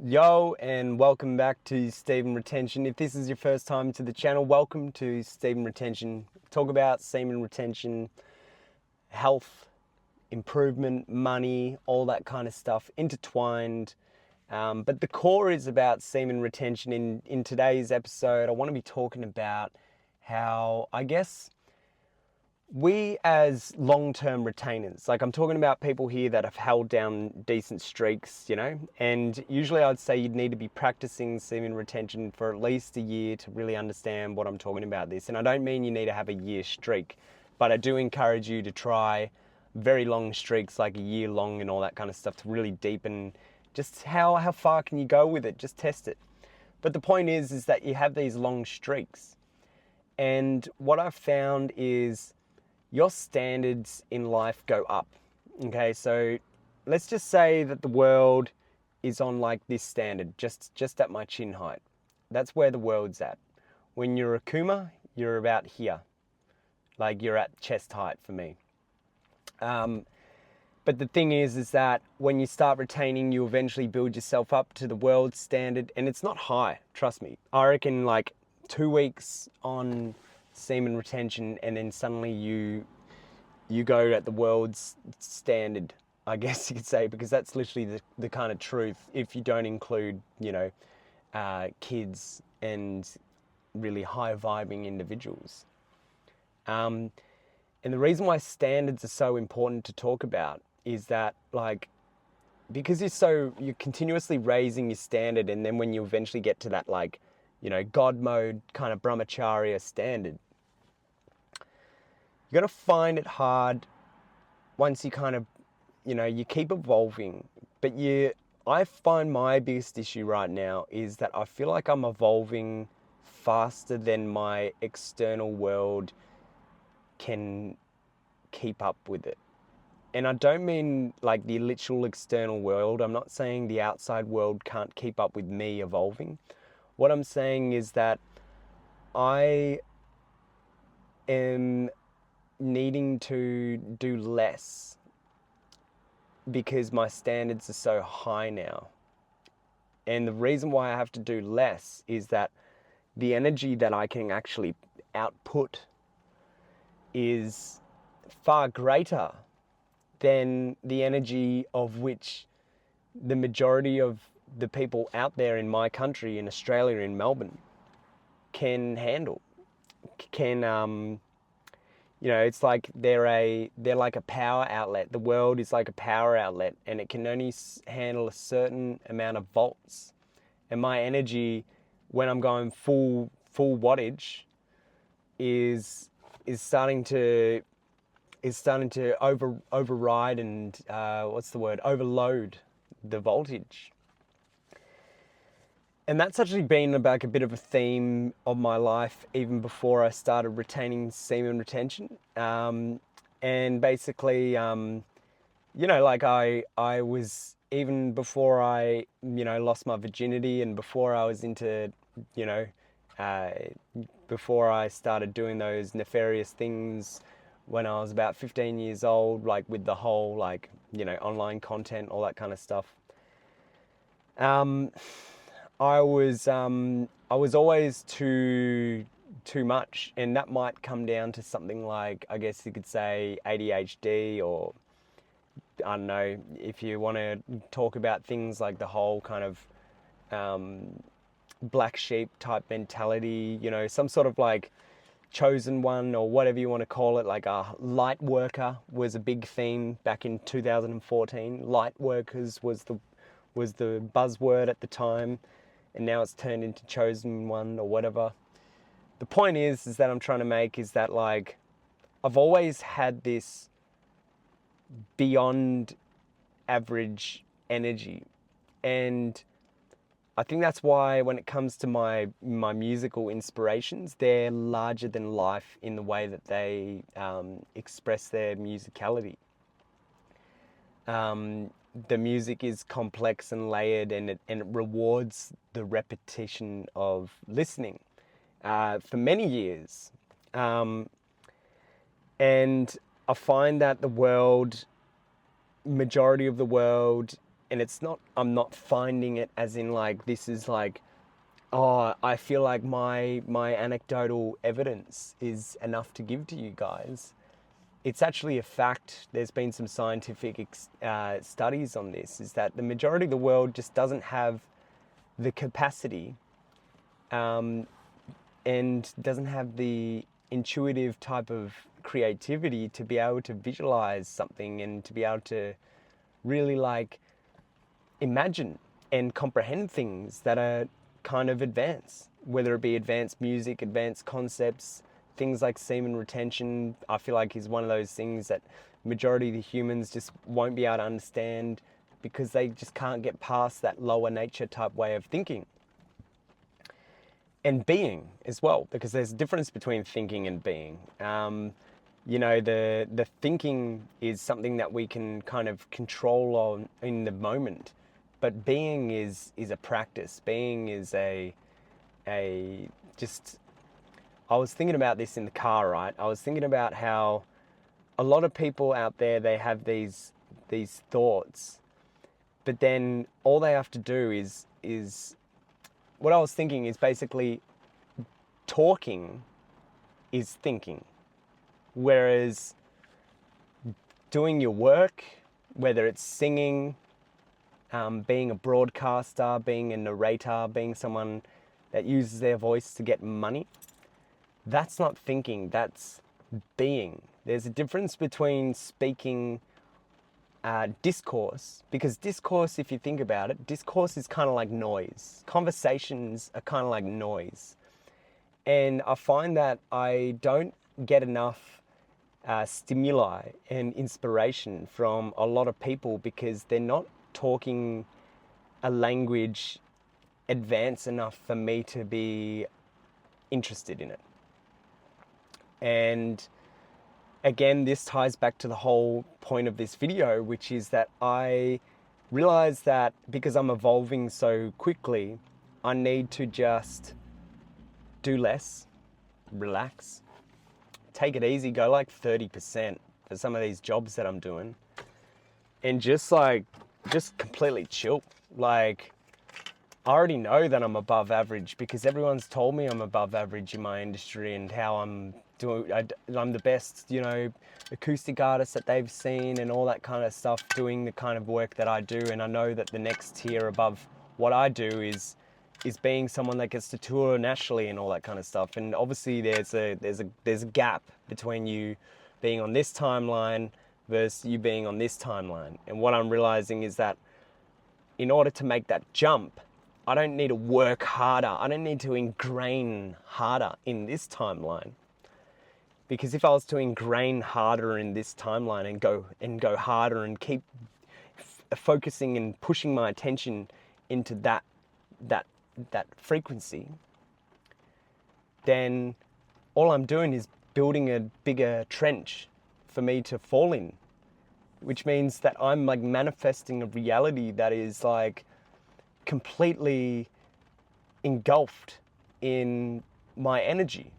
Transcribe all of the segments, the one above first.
Yo, and welcome back to Semen Retention. If this is your first time to the channel, welcome to Semen Retention. Talk about semen retention, health, improvement, money, all that kind of stuff intertwined. But the core is about semen retention. In today's episode, I want to be talking about how, I guess, we as long-term retainers, like I'm talking about people here that have held down decent streaks, and usually I'd say you'd need to be practicing semen retention for at least a year to really understand what I'm talking about this. And I don't mean you need to have a year streak, but I do encourage you to try very long streaks, like a year long and all that kind of stuff, to really deepen just how far can you go with it. Just test it. But the point is that you have these long streaks, and what I've found is your standards in life go up. Okay, so let's just say that the world is on like this standard, just at my chin height. That's where the world's at. When you're a Kuma, you're about here. Like you're at chest height for me. But the thing is that when you start retaining, you eventually build yourself up to the world standard, and it's not high, trust me. I reckon like 2 weeks on semen retention, and then suddenly you go at the world's standard, I guess you could say, because that's literally the kind of truth, if you don't include, kids and really high vibing individuals. And the reason why standards are so important to talk about is that, like, because you're continuously raising your standard, and then when you eventually get to that, like, God mode kind of brahmacharya standard, you're going to find it hard once you kind of, you keep evolving. But I find my biggest issue right now is that I feel like I'm evolving faster than my external world can keep up with it. And I don't mean like the literal external world. I'm not saying the outside world can't keep up with me evolving. What I'm saying is that I am needing to do less because my standards are so high now. And the reason why I have to do less is that the energy that I can actually output is far greater than the energy of which the majority of the people out there in my country, in Australia, in Melbourne, can handle. It's like they're like a power outlet. The world is like a power outlet, and it can only handle a certain amount of volts. And my energy, when I'm going full wattage, is starting to override and overload the voltage. And that's actually been like a bit of a theme of my life, even before I started retaining semen retention. And basically, like I was, even before I, lost my virginity, and before I was into, before I started doing those nefarious things when I was about 15 years old, like with the whole, like, online content, all that kind of stuff. I was always too much, and that might come down to something like, I guess you could say, ADHD, or I don't know, if you want to talk about things like the whole kind of black sheep type mentality, some sort of like chosen one, or whatever you want to call it. Like a light worker was a big theme back in 2014. Light workers was the buzzword at the time, and now it's turned into chosen one or whatever. The point is that I'm trying to make is that, like, I've always had this beyond average energy, and I think that's why when it comes to my musical inspirations, they're larger than life in the way that they express their musicality. The music is complex and layered, and it rewards the repetition of listening for many years. And I find that majority of the world it's not, I'm not finding it as in like, this is like, oh, I feel like my anecdotal evidence is enough to give to you guys. It's actually a fact. There's been some scientific studies on this, is that the majority of the world just doesn't have the capacity and doesn't have the intuitive type of creativity to be able to visualize something and to be able to really like imagine and comprehend things that are kind of advanced, whether it be advanced music, advanced concepts, things like semen retention. I feel like is one of those things that majority of the humans just won't be able to understand because they just can't get past that lower nature type way of thinking. And being as well, because there's a difference between thinking and being. You know, the thinking is something that we can kind of control on in the moment, but being is a practice. Being is a just. I was thinking about this in the car, right? I was thinking about how a lot of people out there, they have these thoughts, but then all they have to do is what I was thinking is basically talking is thinking, whereas doing your work, whether it's singing, being a broadcaster, being a narrator, being someone that uses their voice to get money, that's not thinking, that's being. There's a difference between speaking discourse, because discourse, if you think about it, discourse is kind of like noise. Conversations are kind of like noise. And I find that I don't get enough stimuli and inspiration from a lot of people because they're not talking a language advanced enough for me to be interested in it. And again, this ties back to the whole point of this video, which is that I realize that because I'm evolving so quickly, I need to just do less, relax, take it easy, go like 30% for some of these jobs that I'm doing, and just completely chill. Like, I already know that I'm above average because everyone's told me I'm above average in my industry and how I'm the best, you know, acoustic artist that they've seen and all that kind of stuff, doing the kind of work that I do. And I know that the next tier above what I do is being someone that gets to tour nationally and all that kind of stuff. And obviously there's a gap between you being on this timeline versus you being on this timeline. And what I'm realizing is that in order to make that jump, I don't need to work harder. I don't need to ingrain harder in this timeline. Because if I was to ingrain harder in this timeline and go harder and keep focusing and pushing my attention into that frequency, then all I'm doing is building a bigger trench for me to fall in, which means that I'm like manifesting a reality that is like completely engulfed in my energy.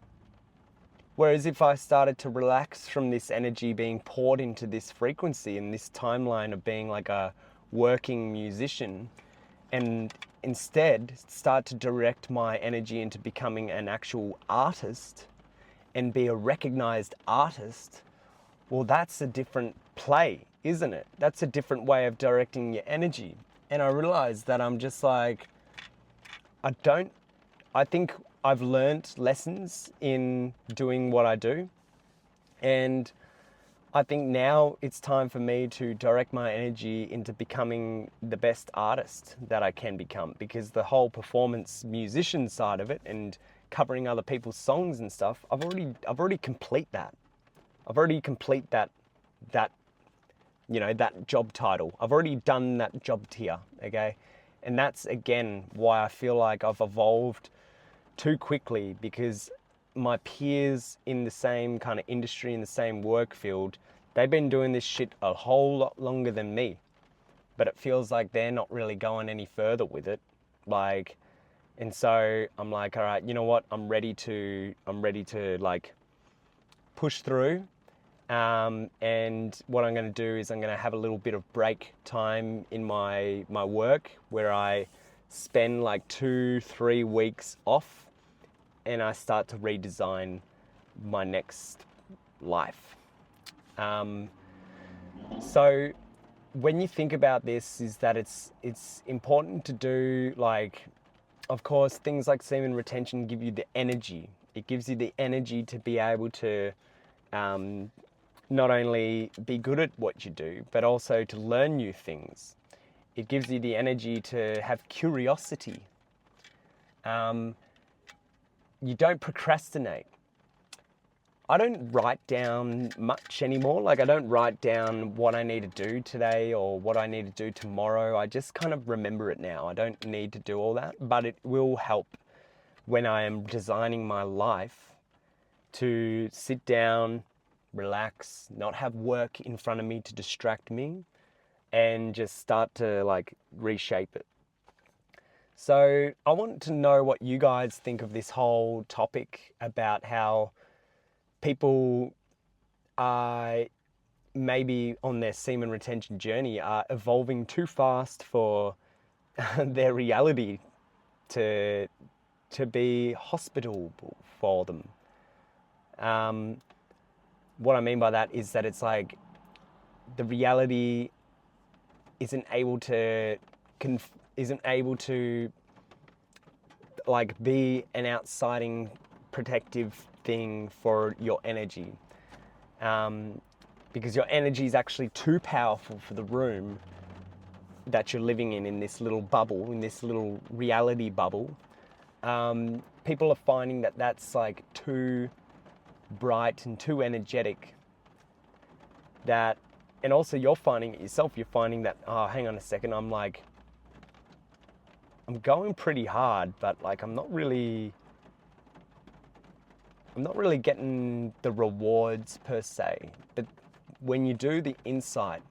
Whereas if I started to relax from this energy being poured into this frequency and this timeline of being like a working musician, and instead start to direct my energy into becoming an actual artist and be a recognized artist, well, that's a different play, isn't it? That's a different way of directing your energy. And I realized that I'm just like, I think I've learned lessons in doing what I do. And I think now it's time for me to direct my energy into becoming the best artist that I can become, because the whole performance musician side of it and covering other people's songs and stuff, I've already complete that. I've already complete that you know, that job title. I've already done that job tier, okay? And that's again why I feel like I've evolved too quickly, because my peers in the same kind of industry, in the same work field, they've been doing this shit a whole lot longer than me, but it feels like they're not really going any further with it. Like, and so I'm like, all right, you know what? I'm ready to like push through And what I'm going to do is I'm going to have a little bit of break time in my work where I spend like 2-3 weeks off and I start to redesign my next life. So when you think about this, is that it's important to do, like, of course, things like semen retention give you the energy. It gives you the energy to be able to not only be good at what you do, but also to learn new things. It gives you the energy to have curiosity. You don't procrastinate. I don't write down much anymore. Like, I don't write down what I need to do today or what I need to do tomorrow. I just kind of remember it now. I don't need to do all that, but it will help when I am designing my life to sit down, relax, not have work in front of me to distract me, and just start to like reshape it. So I want to know what you guys think of this whole topic about how people are maybe on their semen retention journey are evolving too fast for their reality to be hospitable for them. What I mean by that is that it's like the reality isn't able to like be an outsiding protective thing for your energy, because your energy is actually too powerful for the room that you're living in this little bubble, in this little reality bubble. People are finding that that's like too bright and too energetic. And also you're finding it yourself. You're finding that, oh, hang on a second, I'm going pretty hard, but like I'm not really getting the rewards per se. But when you do the insight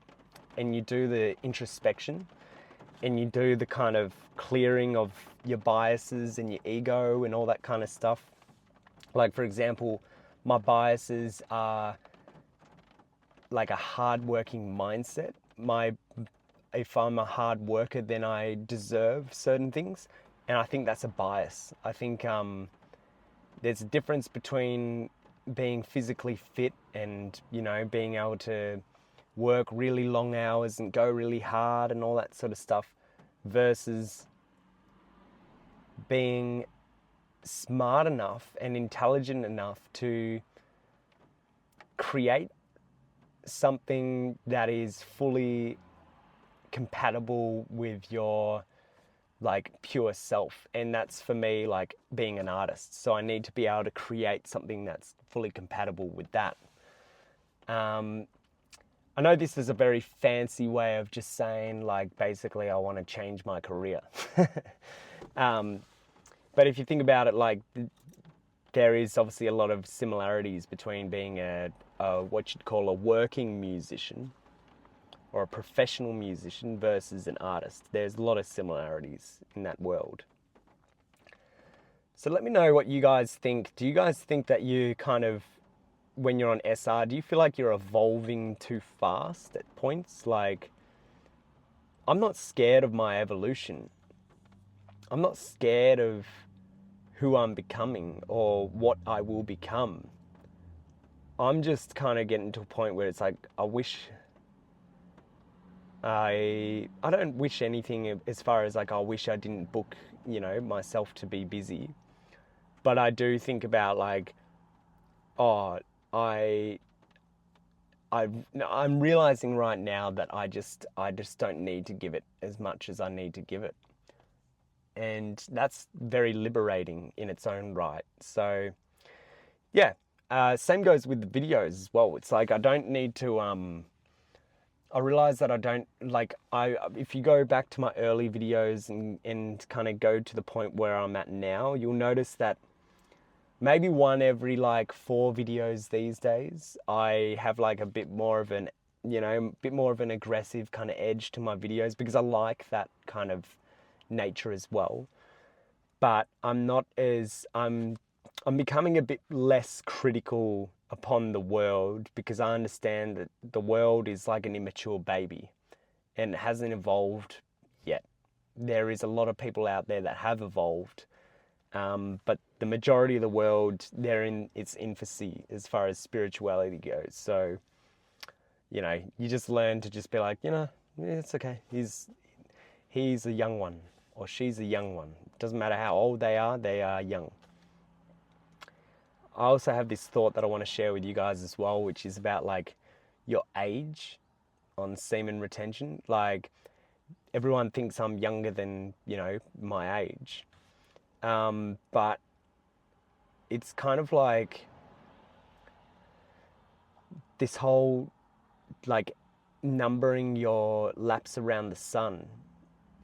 and you do the introspection and you do the kind of clearing of your biases and your ego and all that kind of stuff, like for example, my biases are like a hard-working mindset. If I'm a hard worker, then I deserve certain things, and I think that's a bias. I think there's a difference between being physically fit and, you know, being able to work really long hours and go really hard and all that sort of stuff, versus being smart enough and intelligent enough to create something that is fully compatible with your like pure self. And that's for me like being an artist, so I need to be able to create something that's fully compatible with that. I know this is a very fancy way of just saying like basically I want to change my career. But if you think about it, like there is obviously a lot of similarities between being a what you'd call a working musician or a professional musician versus an artist. There's a lot of similarities in that world. So let me know what you guys think. Do you guys think that you kind of, when you're on SR, do you feel like you're evolving too fast at points? Like, I'm not scared of my evolution. I'm not scared of who I'm becoming or what I will become. I'm just kind of getting to a point where it's like, I don't wish anything as far as like I wish I didn't book, you know, myself to be busy. But I do think about like, oh, I'm realizing right now that I just don't need to give it as much as I need to give it. And that's very liberating in its own right. So yeah, same goes with the videos as well. It's like I don't need to I realize that I don't like, if you go back to my early videos and kind of go to the point where I'm at now, you'll notice that maybe one every like 4 videos these days, I have like a bit more of an, you know, bit more of an aggressive kind of edge to my videos, because I like that kind of nature as well. But I'm becoming a bit less critical upon the world, because I understand that the world is like an immature baby and it hasn't evolved yet. There is a lot of people out there that have evolved, but the majority of the world, they're in its infancy as far as spirituality goes. So, you just learn to just be like, yeah, it's okay. He's a young one, or she's a young one. Doesn't matter how old they are young. I also have this thought that I want to share with you guys as well, which is about like your age on semen retention. Like, everyone thinks I'm younger than, my age. But it's kind of like this whole, like, numbering your laps around the sun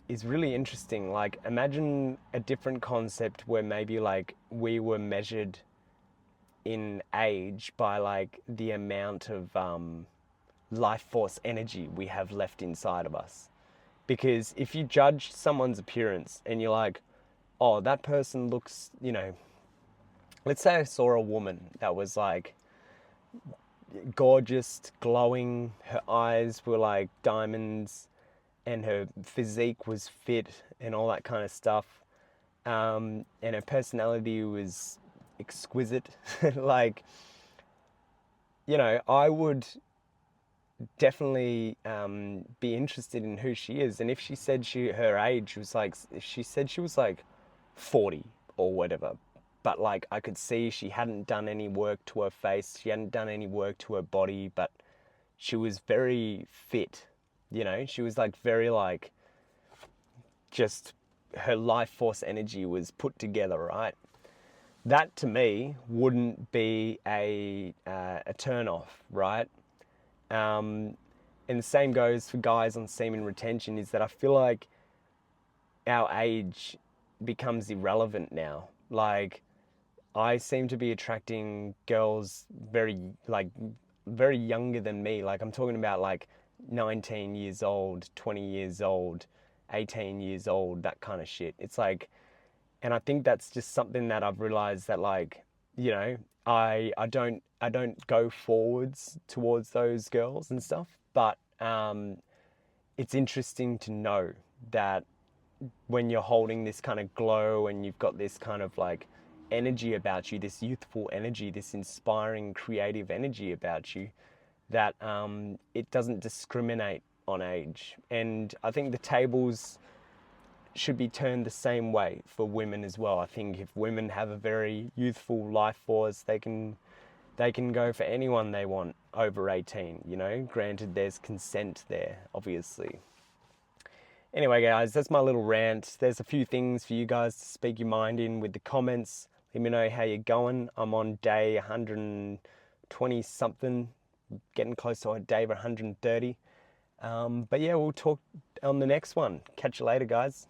is really interesting. Like, imagine a different concept where maybe like we were measured in age by like the amount of life force energy we have left inside of us. Because if you judge someone's appearance and you're like, oh, that person looks, let's say I saw a woman that was like gorgeous, glowing, her eyes were like diamonds, and her physique was fit and all that kind of stuff. And her personality was exquisite. Like, I would definitely be interested in who she is. And if she said her age was like, if she said she was like 40 or whatever, but like I could see she hadn't done any work to her face, she hadn't done any work to her body, but she was very fit, she was like very like, just her life force energy was put together, right? That to me wouldn't be a turn off, right? And the same goes for guys on semen retention, is that I feel like our age becomes irrelevant now. Like, I seem to be attracting girls very younger than me. Like, I'm talking about like 19 years old, 20 years old, 18 years old, that kind of shit. It's like, and I think that's just something that I've realized that, like, I don't go forwards towards those girls and stuff, but it's interesting to know that when you're holding this kind of glow and you've got this kind of like energy about you, this youthful energy, this inspiring creative energy about you, that it doesn't discriminate on age. And I think the tables should be turned the same way for women as well. I think if women have a very youthful life force, they can go for anyone they want over 18, granted there's consent there, obviously. Anyway, guys, that's my little rant. There's a few things for you guys to speak your mind in with the comments. Let me know how you're going. I'm on day 120 something, getting close to a day of 130. But yeah, we'll talk on the next one. Catch you later, guys.